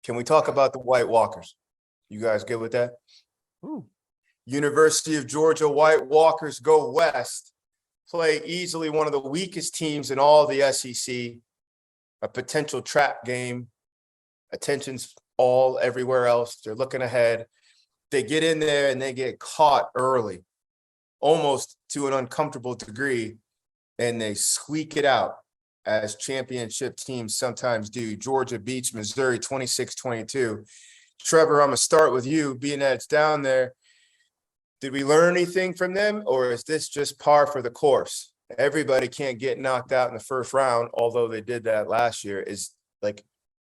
Can we talk about the White Walkers? You guys good with that? Ooh. University of Georgia White Walkers go west, play easily one of the weakest teams in all the SEC, a potential trap game. Attention's all everywhere else. They're looking ahead. They get in there and they get caught early, almost to an uncomfortable degree, and they squeak it out as championship teams sometimes do. Georgia beats Missouri 26-22. Trevor, I'm going to start with you, being that it's down there. Did we learn anything from them, or is this just par for the course? Everybody can't get knocked out in the first round, although they did that last year.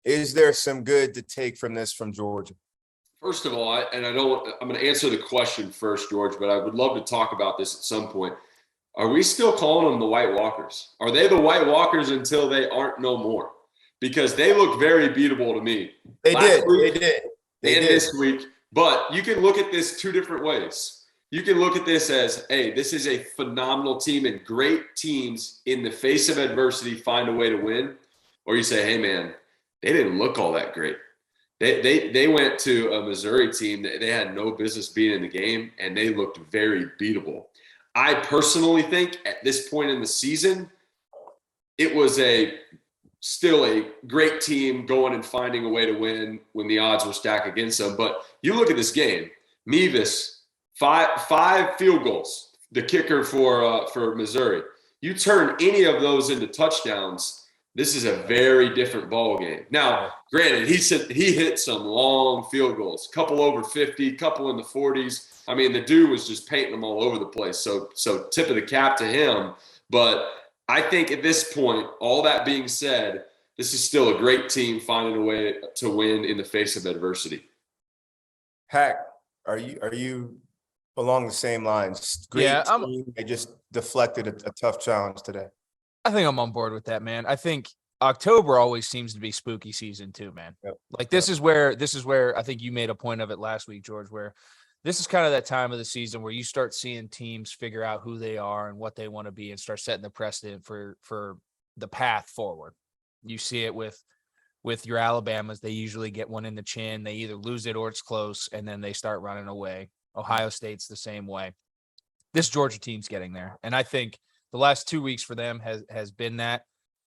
Is there some good to take from this from Georgia? First of all, I'm going to answer the question first, George, but I would love to talk about this at some point. Are we still calling them the White Walkers? Are they the White Walkers until they aren't no more? Because they look very beatable to me. They did. This week. But you can look at this two different ways. You can look at this as, hey, this is a phenomenal team, and great teams in the face of adversity find a way to win. Or you say, hey, man, they didn't look all that great. They went to a Missouri team that they had no business being in the game, and they looked very beatable. I personally think at this point in the season, it was still a great team going and finding a way to win when the odds were stacked against them. But you look at this game, Mevis, five field goals, the kicker for Missouri. You turn any of those into touchdowns, this is a very different ball game. Now, granted, he hit some long field goals, couple over 50, couple in the 40s. I mean, the dude was just painting them all over the place. So tip of the cap to him. But I think at this point, all that being said, this is still a great team finding a way to win in the face of adversity. Hack, are you along the same lines? Great team. They just deflected a tough challenge today. I think I'm on board with that, man. I think October always seems to be spooky season too, man. Yep. Like this is where I think you made a point of it last week, George, where this is kind of that time of the season where you start seeing teams figure out who they are and what they want to be and start setting the precedent for the path forward. You see it with your Alabamas. They usually get one in the chin. They either lose it or it's close, and then they start running away. Ohio State's the same way. This Georgia team's getting there. And I think the last 2 weeks for them has been that.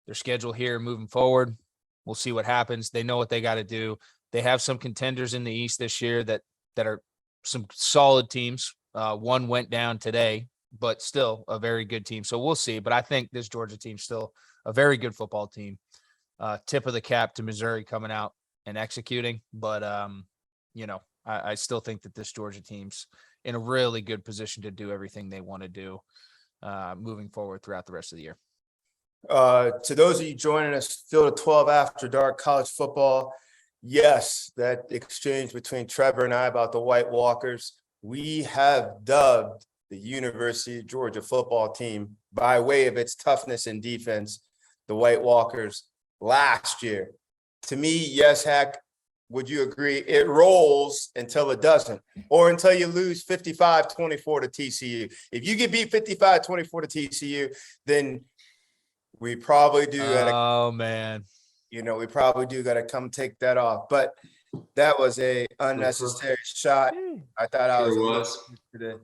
Their schedule here moving forward, we'll see what happens. They know what they got to do. They have some contenders in the East this year that are some solid teams. One went down today, but still a very good team. So we'll see. But I think this Georgia team's still a very good football team. Tip of the cap to Missouri coming out and executing. But, I still think that this Georgia team's in a really good position to do everything they want to do moving forward throughout the rest of the year. To those of you joining us, Field of 12 After Dark College Football, yes, that exchange between Trevor and I about the White Walkers, we have dubbed the University of Georgia football team by way of its toughness and defense, the White Walkers last year. To me, yes, Hack, would you agree? It rolls until it doesn't, or until you lose 55-24 to TCU. If you get beat 55-24 to TCU, then we probably do gotta, we probably do gotta come take that off. But that was a unnecessary shot. I thought I was to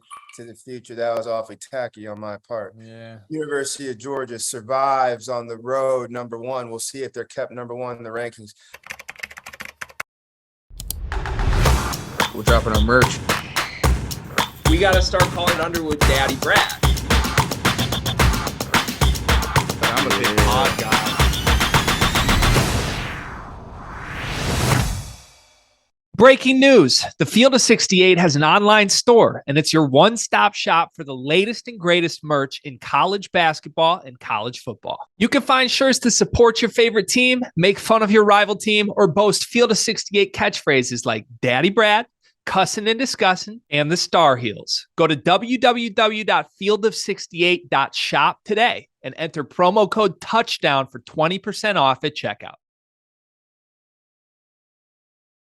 the future. That was awfully tacky on my part. Yeah. University of Georgia survives on the road, number one. We'll see if they're kept number one in the rankings. We're dropping our merch. We got to start calling Underwood Daddy Brad. I'm a big pod guy. Breaking news. The Field of 68 has an online store, and it's your one-stop shop for the latest and greatest merch in college basketball and college football. You can find shirts to support your favorite team, make fun of your rival team, or boast Field of 68 catchphrases like Daddy Brad, Cussin' and Discussin', and the Star Heels. Go to www.fieldof68.shop today and enter promo code TOUCHDOWN for 20% off at checkout.